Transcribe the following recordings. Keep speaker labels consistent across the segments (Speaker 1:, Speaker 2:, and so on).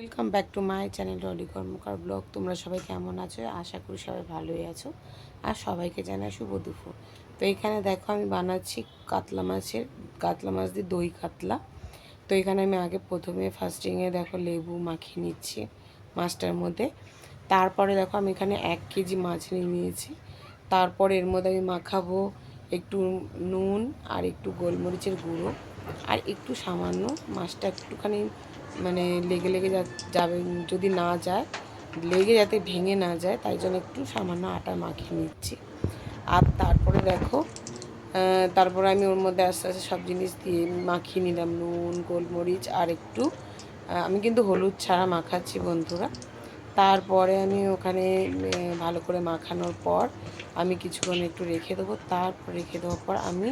Speaker 1: Welcome back to my channel Dolly Karmakar blog. তোমরা সবাই কেমন আছো? আশা করি সবাই ভালোই আছো। আর সবাইকে জানাই শুভ দুপুর। তো এখানে দেখো আমি বানাচ্ছি কাতলা মাছ দিয়ে দই কাতলা। তো এখানে আমি আগে প্রথমে ফার্স্টিংয়ে দেখো লেবু মাখিয়ে নিচ্ছি মাছটার মধ্যে। তারপরে দেখো আমি এখানে 1 কেজি মাছ নিয়ে নিয়েছি। তারপর এর মধ্যে আমি মাখাবো একটু নুন আর একটু গোলমরিচের গুঁড়ো আর একটু সামান্য, মাছটা একটুখানি মানে লেগে লেগে যাবে, যদি না যায় লেগে যাতে ভেঙে না যায় তাই জন্য একটু সামান্য আটা মাখিয়ে নিচ্ছি। আর তারপরে দেখো তারপরে আমি ওর মধ্যে আস্তে আস্তে সব জিনিস দিয়ে মাখিয়ে নিলাম, নুন গোলমরিচ আর একটু আমি কিন্তু হলুদ ছাড়া মাখাচ্ছি বন্ধুরা। তারপরে আমি ওখানে ভালো করে মাখানোর পর আমি কিছুক্ষণ একটু রেখে দেবো। তারপর রেখে দেওয়ার পর আমি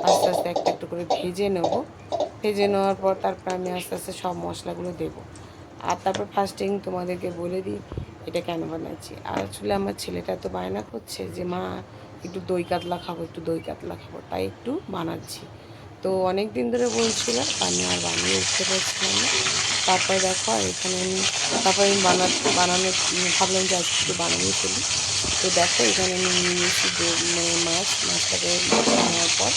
Speaker 1: আস্তে আস্তে একটা একটু করে ভেজে নেব। ভেজে নেওয়ার পর তারপর আমি আস্তে আস্তে সব মশলাগুলো দেবো। আর তারপর ফার্স্টিং তোমাদেরকে বলে দিই এটা কেন বানাচ্ছি। আর আসলে আমার ছেলেটা তো বায়না করছে যে মা একটু দই কাতলা খাবো, একটু দই কাতলা খাবো, তাই একটু বানাচ্ছি। তো অনেক দিন ধরে বলছিল, আমি আর বানিয়ে উঠতে পারছিলাম না। তারপরে দেখো আর এখানে আমি বানানোর ভাবলাম যে আজকে একটু বানিয়ে ফেলি। তো দেখো এখানে আমি নিয়ে নিয়েছি মাছটাকে মাখিয়ে নেওয়ার পর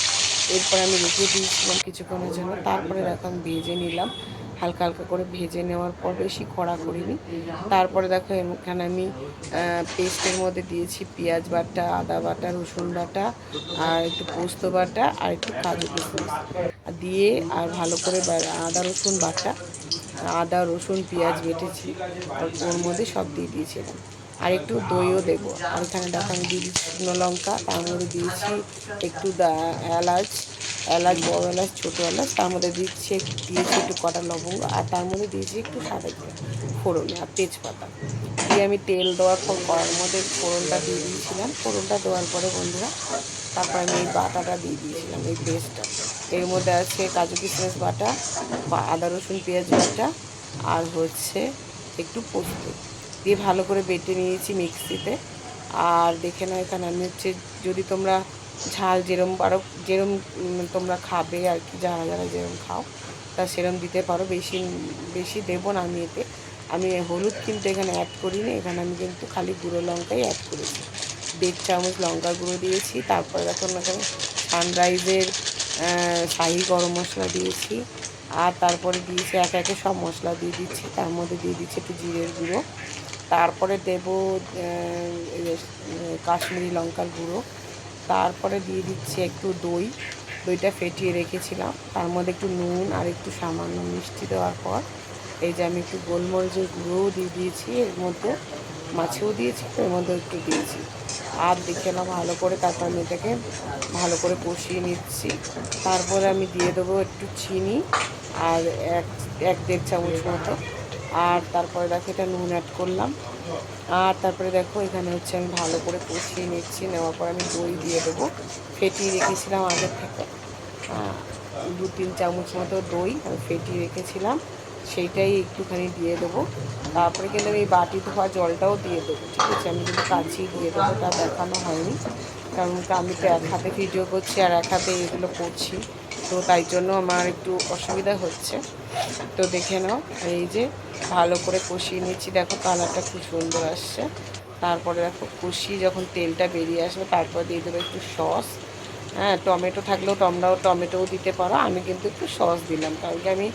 Speaker 1: এরপর আমি রেখে দিয়েছিলাম কিছুক্ষণের জন্য। তারপরে দেখো আমি ভেজে নিলাম, হালকা হালকা করে ভেজে নেওয়ার পর, বেশি কড়া করিনি। তারপরে দেখো এখানে আমি পেস্টের মধ্যে দিয়েছি পেঁয়াজ বাটা, আদা বাটা, রসুন বাটা আর একটু পোস্ত বাটা আর একটু কাজু কিশমিশ দিয়ে আর ভালো করে আদা রসুন বাটা, আদা রসুন পেঁয়াজ বেটেছি ওর মধ্যে সব দিয়ে দিয়েছিলাম। আর একটু দইও দেবো। আর এখানে দেখো আমি দিয়ে দিচ্ছি শুকনো লঙ্কা, তার মধ্যে দিয়েছি একটু এলাচ, বড় এলাচ ছোটো এলাচ, তার মধ্যে দিয়েছি একটু কটা লবঙ্গ আর তার মধ্যে দিয়েছি একটু সাদা জিরা ফোড়নে আর তেজপাতা দিয়ে আমি তেল দেওয়ার পর কড়ার মধ্যে ফোড়নটা দিয়ে দিয়েছিলাম। ফোড়নটা দেওয়ার পরে বন্ধুরা তারপর আমি এই বাটাটা দিয়ে দিয়েছিলাম, এই পেস্টটা। এর মধ্যে আছে কাজু কিশমিশ বাটা, আদা রসুন পেঁয়াজ বাটা আর হচ্ছে একটু পোস্ত দিয়ে ভালো করে বেটে নিয়েছি মিক্সিতে। আর দেখে নাও এখানে আমি হচ্ছে, যদি তোমরা ঝাল যেরম পারো, যেরম তোমরা খাবে আর কি, যারা যারা যেরম খাও তা সেরম দিতে পারো। বেশি বেশি দেবো না আমি এতে। আমি হলুদ কিন্তু এখানে অ্যাড করিনি, এখানে আমি কিন্তু খালি গুঁড়ো লঙ্কাই অ্যাড করেছি। 1.5 চামচ লঙ্কার গুঁড়ো দিয়েছি। তারপরে এখন এখানে সানরাইজের শাহি গরম মশলা দিয়েছি। আর তারপরে দিয়েছি একে একে সব মশলা দিয়ে দিচ্ছি। তার মধ্যে দিয়ে দিচ্ছি একটু জিরের গুঁড়ো। তারপরে দেবো কাশ্মীরি লঙ্কার গুঁড়ো। তারপরে দিয়ে দিচ্ছি একটু দইটা ফেটিয়ে রেখেছিলাম, তার মধ্যে একটু নুন আর একটু সামান্য মিষ্টি দেওয়ার পর এই যে আমি একটু গোলমরিচের গুঁড়োও দিয়ে দিয়েছি এর মধ্যে, মাছেও দিয়েছি এর মধ্যে একটু দিয়েছি। আর দেখে নাও ভালো করে, তারপর আমি এটাকে ভালো করে কষিয়ে নিচ্ছি। তারপরে আমি দিয়ে দেবো একটু চিনি আর এক দেড় চামচ মতো। আর তারপরে দেখো এটা নুন অ্যাড করলাম। আর তারপরে দেখো এখানে হচ্ছে আমি ভালো করে কষিয়ে নিচ্ছি। নেওয়ার পর আমি দই দিয়ে দেবো, ফেটিয়ে রেখেছিলাম আগের থেকে 2-3 চামচ মতো দই আমি ফেটিয়ে রেখেছিলাম, সেইটাই একটুখানি দিয়ে দেবো। তারপরে কিন্তু আমি বাটি ধোয়া জলটাও দিয়ে দেবো, ঠিক আছে? আমি কিন্তু কাছেই দিয়ে দেবো, তা দেখানো হয়নি, কারণ আমি তো এক হাতে ভিডিও করছি আর এক হাতে এগুলো করছি, তো তাই জন্য আমার একটু অসুবিধা হচ্ছে। তো দেখে নাও এই যে ভালো করে কষিয়ে নিচ্ছি, দেখো কালারটা খুব সুন্দর আসছে। তারপরে দেখো কষিয়ে যখন তেলটা বেরিয়ে আসবে তারপর দিয়ে দেবো একটু সস। হ্যাঁ, টমেটো থাকলেও টমেটোও দিতে পারো, আমি কিন্তু একটু সস দিলাম, কারণ কি আমি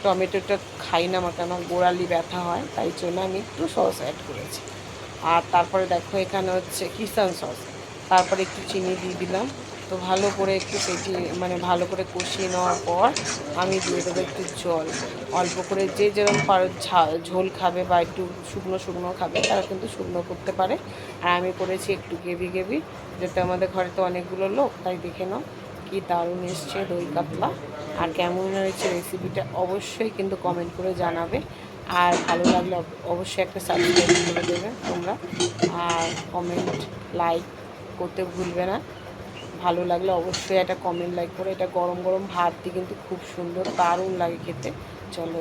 Speaker 1: টমেটোটা খাই না, আমার কেন গোড়ালি ব্যথা হয়, তাই জন্য আমি একটু সস অ্যাড করেছি। আর তারপরে দেখো এখানে হচ্ছে কিষান সস, তারপরে একটু চিনি দিয়ে দিলাম। তো ভালো করে একটু ভালো করে কষিয়ে নেওয়ার পর আমি দিয়ে দেবো একটু জল, অল্প করে, যে যেরকম পারো ঝোল খাবে বা একটু শুকনো শুকনো খাবে তারা কিন্তু শুকনো করতে পারে। আর আমি করেছি একটু গ্রেভি, যাতে আমাদের ঘরে তো অনেকগুলো লোক, তাই দেখে নাও কি দারুণ এসছে দই কাতলা। আর কেমন হয়েছে রেসিপিটা অবশ্যই কিন্তু কমেন্ট করে জানাবে। আর ভালো লাগলে অবশ্যই একটা সাবস্ক্রাইব করে দেবে তোমরা, আর কমেন্ট লাইক করতে ভুলবে না। ভালো লাগলে অবশ্যই একটা কমেন্ট লাইক করে। এটা গরম গরম ভাত দিয়ে কিন্তু খুব সুন্দর দারুণ লাগে খেতে। চলো